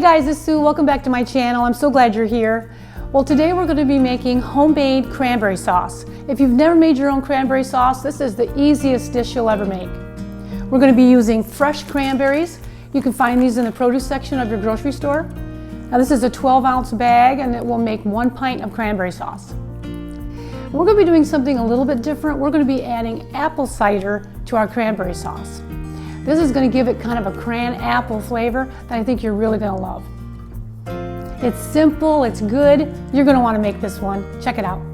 Hey guys, it's Sue. Welcome back to my channel. I'm so glad you're here. Well, today we're going to be making homemade cranberry sauce. If you've never made your own cranberry sauce, this is the easiest dish you'll ever make. We're going to be using fresh cranberries. You can find these in the produce section of your grocery store. Now this is a 12-ounce bag and it will make 1 pint of cranberry sauce. We're going to be doing something a little bit different. We're going to be adding apple cider to our cranberry sauce. This is going to give it kind of a cran apple flavor that I think you're really going to love. It's simple, it's good. You're going to want to make this one. Check it out.